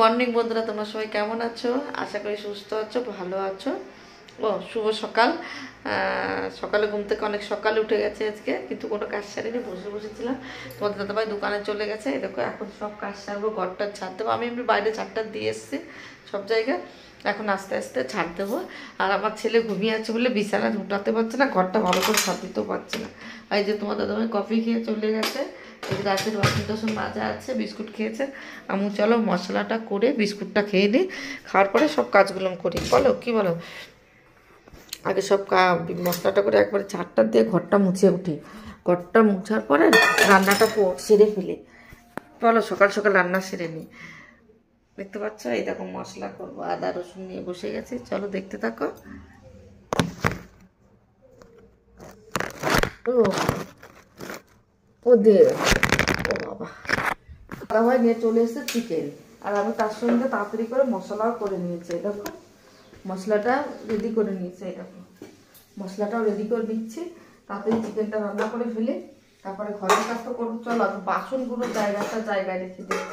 Morning বন্ধুরা, তোমরা সবাই কেমন আছো? আশা করি সুস্থ আছো, ভালো আছো। ও শুভ সকাল। সকালে ঘুম থেকে অনেক সকালে উঠে গেছে আজকে, কিন্তু কোনো কাজ সারিনি, বসেছিলাম। তোমাদের দাদাভাই দোকানে চলে গেছে। দেখো এখন সব কাজ সারবো, ঘরটা ঝাড় দেবো। আমি এমনি বাইরে ঝাড়টা দিয়ে এসেছি সব জায়গায়, এখন আস্তে আস্তে ঝাড় দেবো। আর আমার ছেলে ঘুমিয়ে আছে বলে বিছানা উঠাতে পারছে না, ঘরটা ভালো করে ঝাড় দিতেও পারছে না। এই যে তোমার দাদাভাই কফি খেয়ে চলে গেছে, রাতের বাসন মাজা আছে, বিস্কুট খেয়েছে। আমি চলো মশলাটা করে বিস্কুটটা খেয়ে নিই, খাওয়ার পরে সব কাজগুলো করি। বলো কি বলো? আগে সব মশলাটা করে একবারে ঝাড়টা দিয়ে ঘরটা মুছে উঠি, ঘরটা মুছার পরে রান্নাটা সেরে ফেলি। বলো সকাল সকাল রান্না সেরে নিই। দেখতে পাচ্ছ, এই দেখো মশলা করবো, আদা রসুন নিয়ে বসে গেছি। চলো দেখতে থাকো। ও দিয়ে ও বাবা, দাদাভাই নিয়ে চলে এসেছে চিকেন, আর আমি তার সঙ্গে তাড়াতাড়ি করে মশলাও করে নিয়েছি। দেখো মশলাটা রেডি করে নিয়েছি, দেখো মশলাটাও রেডি করে দিচ্ছি। তাড়াতাড়ি চিকেনটা রান্না করে ফেলে তারপরে ঘরের কাজ তো করবো। চলো আমি বাসনগুলো জায়গায় রেখে দিই।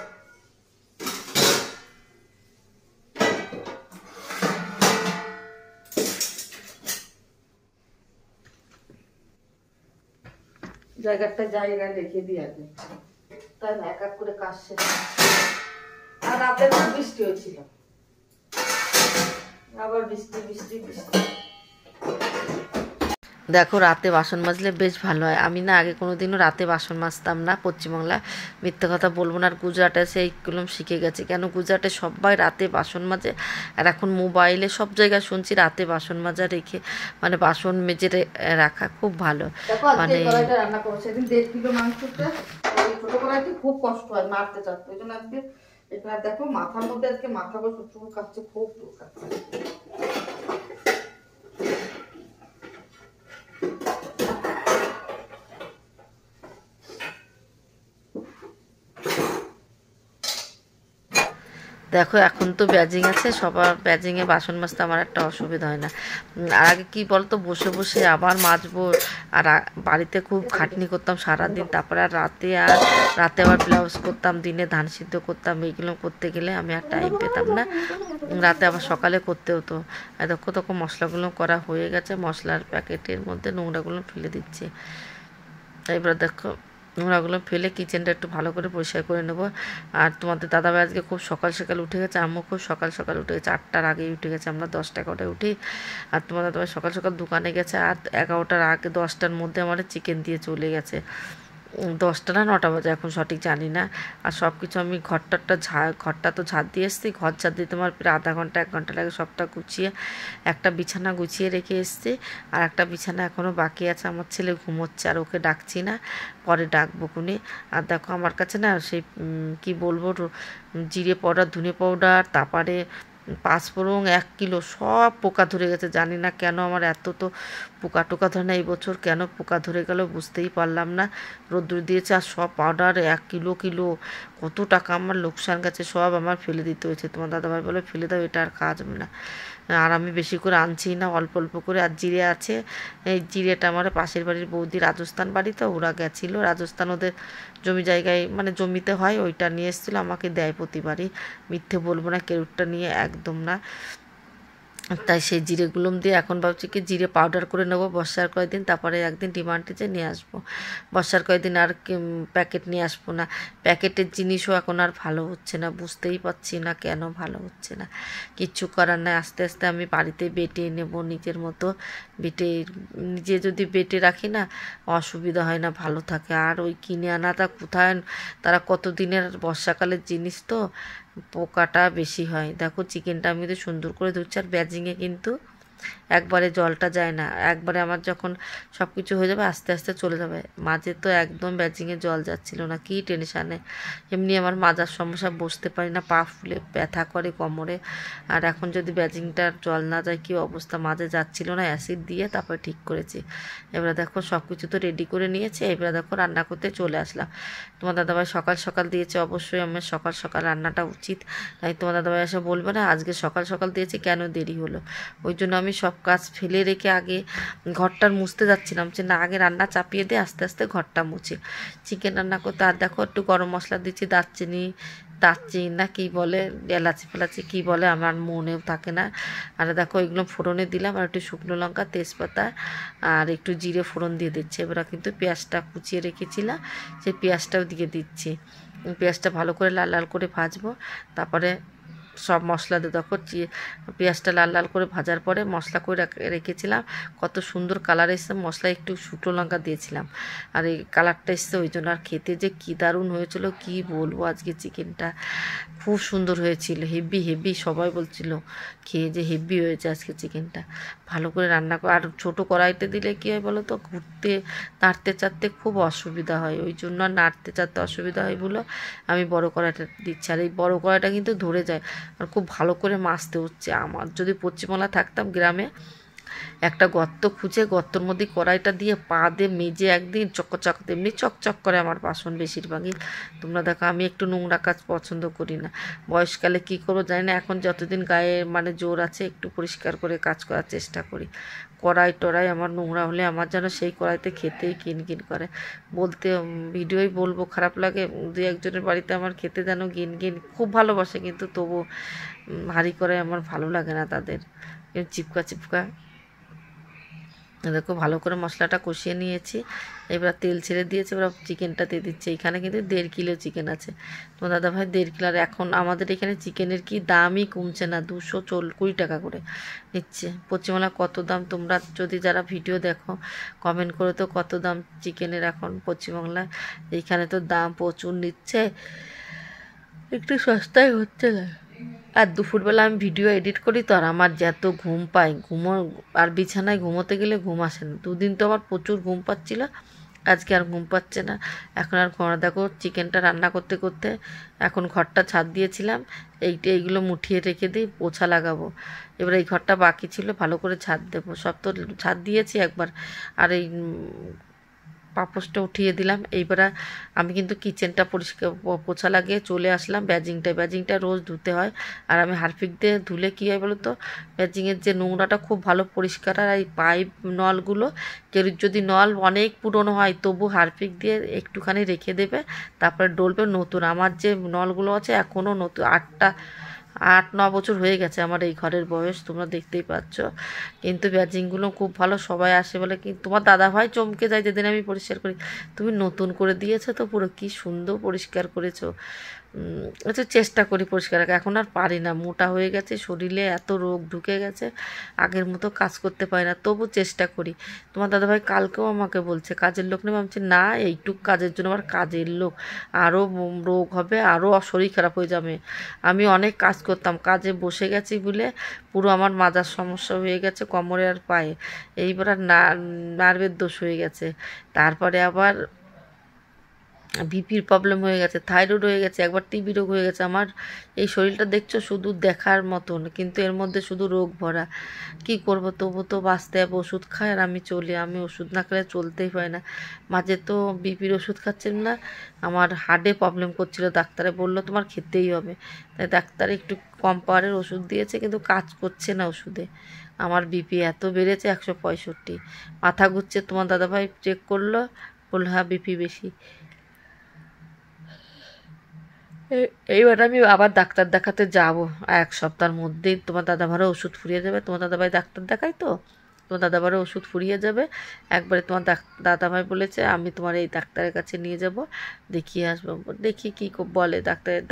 জায়গায় রেখে দিই আগে, তাই না এক এক করে কাজ শেষ। আর রাতে খুব বৃষ্টি হয়েছিল, আবার বৃষ্টি। দেখো রাতে বাসন মাজলে বেশ ভালো হয়। আমি না আগে কোনোদিনও রাতে বাসন মাজতাম না পশ্চিমবাংলায়, মিথ্যে কথা বলবো না। আর গুজরাটে সেইগুলো শিখে গেছে। কেন গুজরাটে সবাই রাতে বাসন মাজে, আর এখন মোবাইলে সব জায়গায় শুনছি রাতে বাসন মাজা রেখে, মানে বাসন মেজে রাখা খুব ভালো। মানে রান্না করো সেদিন 1.5 কিলো মাংসটা ছোট কড়াইতে খুব কষ্ট হয় মারতে চাচ্ছে, ওই জন্য আজকে এটা দেখো মাথার মধ্যে আজকে মাথা বসে চুল কাটছে, খুব চুল কাটছে। দেখো এখন তো ব্যাজিং আছে, সবার ব্যাজিংয়ে বাসন মাজতে আমার একটা অসুবিধা হয় না। আর আগে কী বলতো, বসে বসে আবার মাজবো, আর বাড়িতে খুব খাটনি করতাম সারাদিন। তারপরে আর রাতে আবার ব্লাউজ করতাম, দিনে ধান সিদ্ধ করতাম। এইগুলো করতে গেলে আমি আর টাইম পেতাম না, রাতে আবার সকালে করতে হতো। আর দেখো তখন মশলাগুলো করা হয়ে গেছে, মশলার প্যাকেটের মধ্যে নোংরাগুলো ফেলে দিচ্ছি। এবার দেখো নোংরাগুলো ফেলে কিচেনটা একটু ভালো করে পরিষ্কার করে নেবো। আর তোমাদের দাদাভাই আজকে খুব সকাল সকাল উঠে গেছে, আম্মু খুব সকাল সকাল উঠে গেছে, 8টার আগেই উঠে গেছে। আমরা 10টা-11টায় উঠি, আর তোমার দাদাভাই সকাল সকাল দোকানে গেছে, আর 11টার আগে 10টার মধ্যে আমার চিকেন দিয়ে চলে গেছে। 10টা না 9টা বাজে, এখন সঠিক জানি না। আর সব কিছু আমি ঘরটা তো ঝাড় দিয়ে এসেছি। ঘর ঝাড় দিতে আমার প্রায় আধা ঘন্টা 1 ঘন্টা লাগে। সবটা গুছিয়ে একটা বিছানা গুছিয়ে রেখে এসেছি, আর একটা বিছানা এখনও বাকি আছে। আমার ছেলে ঘুমোচ্ছে, আর ওকে ডাকছি না, পরে ডাকবো খুনি। আর দেখো আমার কাছে না সেই কী বলবো, জিরে পাউডার, ধনে পাউডার, তারপরে 5 ফোড়ন 1 কিলো সব পোকা ধরে গেছে। জানি না কেন আমার এত তো পোকা টোকা ধরে না, এই বছর কেন পোকা ধরে গেল বুঝতেই পারলাম না। রোদ্দুর দিয়েছে, আর সব পাউডার 1 কিলো কত টাকা আমার লোকসান গেছে, সব আমার ফেলে দিতে হয়েছে। তোমার দাদাভাই বলে ফেলে দাও, এটা আর কাজ হবে না। আর আমি বেশি করে আনছি না, অল্প অল্প করে। আর জিরে আছে, এই জিরেটা আমার পাশের বাড়ির বৌদি, রাজস্থান বাড়ি তো, ওরা গেছিলো রাজস্থান, ওদের জমি জায়গায় মানে জমিতে হয়, ওইটা নিয়ে এসেছিলো, আমাকে দেয় প্রতিবারই। মিথ্যে বলবো না, কেউটা নিয়ে একদম না। তাই সেই জিরেগুলো দিয়ে এখন ভাবছি কি জিরে পাউডার করে নেবো বর্ষার কয়েকদিন, তারপরে একদিন ডিমান্ডে নিয়ে আসবো। বর্ষার কয়েকদিন আর প্যাকেট নিয়ে আসবো না। প্যাকেটের জিনিসও এখন আর ভালো হচ্ছে না, বুঝতেই পারছি না কেন ভালো হচ্ছে না। কিচ্ছু করার নাই, আস্তে আস্তে আমি বাড়িতে বেটে নেব নিজের মতো। নিজে যদি বেটে রাখি না, অসুবিধা হয় না, ভালো থাকে। আর ওই কিনে আনাটা কোথায়, তারা কতদিনের বর্ষাকালের জিনিস তো, পোকাটা বেশি হয়। দেখো চিকেনটা আমি তো সুন্দর করে ধুচ্ছি, আর ব্যাজিংয়ে কিন্তু একবারে জলটা যায় না। একবারে আমার যখন সব কিছু হয়ে যাবে আস্তে আস্তে চলে যাবে। মাঝে তো একদম ব্যাজিংয়ে জল যাচ্ছিল না, কী টেনশানে। এমনি আমার মাজার সমস্যা, বসতে পারি না, পা ফুলে ব্যথা করে কোমরে। আর এখন যদি ব্যাজিংটার জল না যায় কী অবস্থা, মাঝে যাচ্ছিল না, অ্যাসিড দিয়ে তারপরে ঠিক করেছি। এবারে দেখো সব কিছু তো রেডি করে নিয়েছি, এবারে দেখো রান্না করতে চলে আসলাম। তোমার দাদাভাই সকাল সকাল দিয়েছে, অবশ্যই আমার সকাল সকাল রান্নাটা উচিত। তাই তোমার দাদাভাই এসে বলবে না আজকে সকাল সকাল দিয়েছি কেন দেরি হলো। ওই জন্য আমি সব কাজ ফেলে রেখে আগে ঘরটার মুছতে যাচ্ছিলাম, যে না আগে রান্না চাপিয়ে দিয়ে আস্তে আস্তে ঘরটা মুছি। চিকেন রান্না করতে আর দেখো একটু গরম মশলা দিচ্ছি, দারচিনি, দারচিনি না কী বলে, এলাচি ফেলাচি কী বলে আমার মনেও থাকে না। আর দেখো এগুলো ফোড়নে দিলাম, আর একটু শুকনো লঙ্কা, তেজপাতা আর একটু জিরে ফোড়ন দিয়ে দিচ্ছি। এবার কিন্তু পেঁয়াজটা কুচিয়ে রেখেছিলাম, সেই পেঁয়াজটাও দিয়ে দিচ্ছি। পেঁয়াজটা ভালো করে লাল লাল করে ভাজবো, তারপরে সব মশলা দিয়ে দেখো পেঁয়াজটা লাল লাল করে ভাজার পরে মশলা করে রেখেছিলাম। কত সুন্দর কালার এসছে, মশলা একটু শুকনো লঙ্কা দিয়েছিলাম আর এই কালারটা এসছে ওই জন্য। আর খেতে যে কী দারুণ হয়েছিল কি বলবো, আজকে চিকেনটা খুব সুন্দর হয়েছিল, হেভি হেভি। সবাই বলছিল খেয়ে যে হেভি হয়েছে আজকে চিকেনটা। ভালো করে রান্না করে, আর ছোটো কড়াইতে দিলে কী হয় বলো তো, ঘুরতে নাড়তে চাড়তে খুব অসুবিধা হয়, ওই জন্য আর নাড়তে চাড়তে অসুবিধা হয় বলে আমি বড় কড়াইটা দিচ্ছি। আর এই বড় কড়াইটা কিন্তু ধরে যায়, আর খুব ভালো করে মাজতে হচ্ছে। আমার যদি পশ্চিমবাংলা থাকতাম গ্রামে, একটা গর্ত খুঁজে গর্তর মধ্যে কড়াইটা দিয়ে পা দিয়ে মেজে একদিন চকচক, তেমনি চকচক করে আমার বাসন বেশিরভাগই। তোমরা দেখো আমি একটু নোংরা কাজ পছন্দ করি না। বয়সকালে কী করবো জানি না, এখন যতদিন গায়ে মানে জোর আছে একটু পরিষ্কার করে কাজ করার চেষ্টা করি। কড়াই টড়াই আমার নোংরা হলে আমার যেন সেই কড়াইতে খেতেই কিনকিন করে। বলতে ভিডিওই বলবো খারাপ লাগে, দু একজনের বাড়িতে আমার খেতে যেন গিনগিন, খুব ভালোবাসে কিন্তু তবু ভারী করে আমার ভালো লাগে না তাদের, চিপকা চিপকা। দেখো ভালো করে মশলাটা কষিয়ে নিয়েছি, এবার তেল ছেড়ে দিয়েছে, এবার চিকেনটা দিয়ে দিচ্ছে। এখানে কিন্তু 1.5 কিলো চিকেন আছে। তোমার দাদাভাই 1.5 কিলো, আর এখন আমাদের এখানে চিকেনের কি দামই কমছে না, 220 টাকা করে নিচ্ছে। পশ্চিমবাংলা কত দাম, তোমরা যদি যারা ভিডিও দেখো কমেন্ট করে তো কত দাম চিকেনের এখন পশ্চিমবাংলায়। এইখানে তো দাম প্রচুর নিচ্ছে, একটু সস্তায় হচ্ছে না। আর দুপুরবেলা আমি ভিডিও এডিট করি তো, আর আমার যত ঘুম পাই, আর বিছানায় ঘুমোতে গেলে ঘুম আসে না। দুদিন তো আমার প্রচুর ঘুম পাচ্ছিল, আজকে আর ঘুম পাচ্ছে না। এখন আর ঘর, দেখো চিকেনটা রান্না করতে করতে এখন ঘরটা ছাদ দিয়েছিলাম, এইগুলো মুঠিয়ে রেখে দিই, পোছা লাগাবো। এবার এই ঘরটা বাকি ছিল, ভালো করে ছাদ দেবো। সব তো ছাদ দিয়েছি একবার, আর এই পাপোশটা উঠিয়ে দিলাম। এইবার আমি কিন্তু কিচেনটা পরিষ্কার পোছা লাগিয়ে চলে আসলাম। ব্যাজিংটা রোজ ধুতে হয়, আর আমি হারপিক দিয়ে ধুলে কী হয় বলো তো, ব্যাজিংয়ের যে নোংরাটা খুব ভালো পরিষ্কার। আর এই পাইপ নলগুলো, কেউ যদি নল অনেক পুরনো হয় তবু হারপিক দিয়ে একটুখানি রেখে দেবে, তারপরে ডলবে। নতুন আমার যে নলগুলো আছে এখনও নতুন, 8-9 বছর হয়ে গেছে আমার এই ঘরের বয়স, তোমরা দেখতেই পাচ্ছ। কিন্তু ব্যাজিংগুলো খুব ভালো, সবাই আসে বলে কি, তোমার দাদাভাই চমকে যায় যেদিন আমি পরিষ্কার করি, তুমি নতুন করে দিয়েছো তো, পুরো কি সুন্দর পরিষ্কার করেছো। চেষ্টা করি পরিষ্কার রাখা, এখন আর পারি না, মোটা হয়ে গেছে, শরীরে এত রোগ ঢুকে গেছে, আগের মতো কাজ করতে পারি না, তবু চেষ্টা করি। তোমার দাদাভাই কালকেও আমাকে বলছে কাজের লোক নেই, ভাবছি না এইটুক কাজের জন্য আবার কাজের লোক, আরও রোগ হবে, আরও শরীর খারাপ হয়ে যাবে। আমি অনেক কাজ করতাম, কাজে বসে গেছি বলে পুরো আমার মাজার সমস্যা হয়ে গেছে, কোমরে আর পায়ে, এইবার নার্ভের দোষ হয়ে গেছে, তারপরে আবার বিপির প্রবলেম হয়ে গেছে, থাইরয়েড হয়ে গেছে, একবার টিবি রোগ হয়ে গেছে। আমার এই শরীরটা দেখছো শুধু দেখার মতন, কিন্তু এর মধ্যে শুধু রোগ ভরা। কি করব, তবু তো বাঁচতে হবে, ওষুধ খাই আর আমি চলি, আমি ওষুধ না খেলে চলতেই পারি না। মাঝে তো বিপির ওষুধ খাচ্ছেন না, আমার হার্টে প্রবলেম করছিল, ডাক্তারে বললো তোমার খেতেই হবে, তাই ডাক্তারে একটু কম পাওয়ারের ওষুধ দিয়েছে, কিন্তু কাজ করছে না ওষুধে। আমার বিপি এত বেড়েছে 165, মাথা ঘুরছে। তোমার দাদাভাই চেক করলো, বললো হ্যাঁ বিপি বেশি। এইবার আমি আবার ডাক্তার দেখাতে যাব 1 সপ্তাহের মধ্যেই। তোমার দাদাভাইয়ের ওষুধ ফুরিয়ে যাবে, তোমার দাদাভাই ডাক্তার দেখাই তো, তোমার দাদাভাইয়ের ওষুধ ফুরিয়ে যাবে একবারে। তোমার দাদাভাই বলেছে আমি তোমার এই ডাক্তারের কাছে নিয়ে যাব, দেখিয়ে আসবো। দেখি কী বলে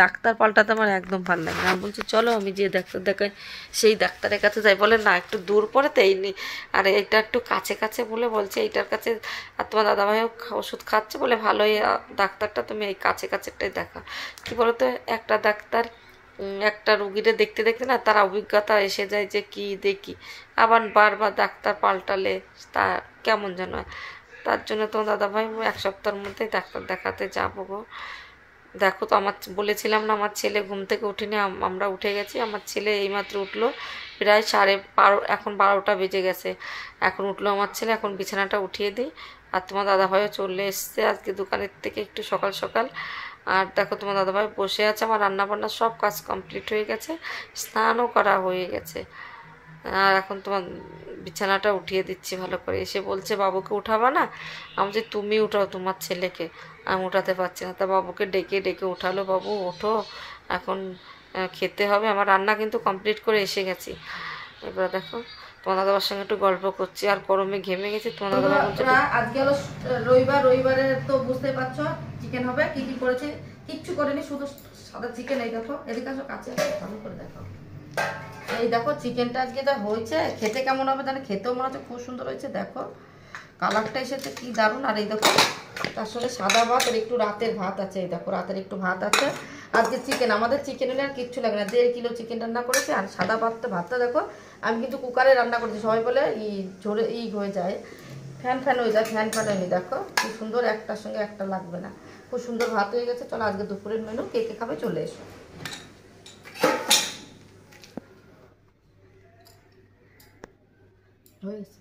ডাক্তার পাল্টাতে আমার একদম ভালো লাগে না। আমি বলছি চলো আমি যে ডাক্তার দেখাই সেই ডাক্তারের কাছে যাই, বলে না একটু দূর পড়ে তো, এই আর এইটা একটু কাছে কাছে বলে বলছে এইটার কাছে। আর তোমার দাদাভাইও ওষুধ খাচ্ছে বলে ভালোই, ডাক্তারটা তুমি এই কাছে কাছেরটাই দেখা। কি বলতো, একটা ডাক্তার একটা রুগীরে দেখতে দেখতে না তার অভিজ্ঞতা এসে যায় যে কি দেখি, আবার বারবার ডাক্তার পাল্টালে তা কেমন যেন হয়। তার জন্য তোমার দাদাভাই 1 সপ্তাহের মধ্যেই ডাক্তার দেখাতে যাবো গো। দেখো তো, আমার বলেছিলাম না আমার ছেলে ঘুম থেকে উঠিনি, আমরা উঠে গেছি। আমার ছেলে এইমাত্র উঠলো, প্রায় 12:30, এখন 12টা বেজে গেছে, এখন উঠলো আমার ছেলে। এখন বিছানাটা উঠিয়ে দিই। আর তোমার দাদাভাইও চলে এসছে আজকে দোকানের থেকে একটু সকাল সকাল। আর দেখো তোমার দাদাভাই বসে আছে, আমার রান্নাবান্না সব কাজ কমপ্লিট হয়ে গেছে, স্নানও করা হয়ে গেছে। আর এখন তোমার বিছানাটা উঠিয়ে দিচ্ছি ভালো করে। এসে বলছে বাবুকে উঠাবা না, আমি যে তুমি উঠাও তোমার ছেলেকে, আমি উঠাতে পারছি না। তা বাবুকে ডেকে ডেকে উঠালো, বাবু ওঠো, এখন খেতে হবে। আমার রান্না কিন্তু কমপ্লিট করে এসে গেছি। এবার দেখো তোমার দাদার সঙ্গে একটু গল্প করছি, আর গরমে ঘেমে গেছি। তোমার দাদা বলছে আজকে হলো রবিবার, রবিবারে তো বুঝতে পারছো চিকেন হবে। কি কি করেছে কিচ্ছু করেনি, শুধু সাদা চিকেন। এই দেখো এদিকে আসো কাছে, ভালো করে দেখো। এই দেখো চিকেনটা আজকে যা হয়েছে, খেতে কেমন হবে জানি, খেতেও মনে হচ্ছে খুব সুন্দর হয়েছে। দেখো কালারটা এসেছে কি দারুণ। আর এই দেখো তার সঙ্গে সাদা ভাত আর একটু রাতের ভাত আছে। এই দেখো রাতের একটু ভাত আছে। আজকে চিকেন, আমাদের চিকেন হলে আর কিচ্ছু লাগে না। 1.5 কিলো চিকেন রান্না করেছি। আর সাদা ভাতটা দেখো আমি কিন্তু কুকারে রান্না করেছি। সবাই বলে ঝরে হয়ে যায়, ফ্যান হয়ে যায়, ফ্যান হয়নি। দেখো কি সুন্দর, একটার সঙ্গে একটা লাগবে না, খুব সুন্দর ভাত হয়ে গেছে। চলো আজকে দুপুরের মেনু, কে কে খাবে চলে এসো। হয়ে গেছে।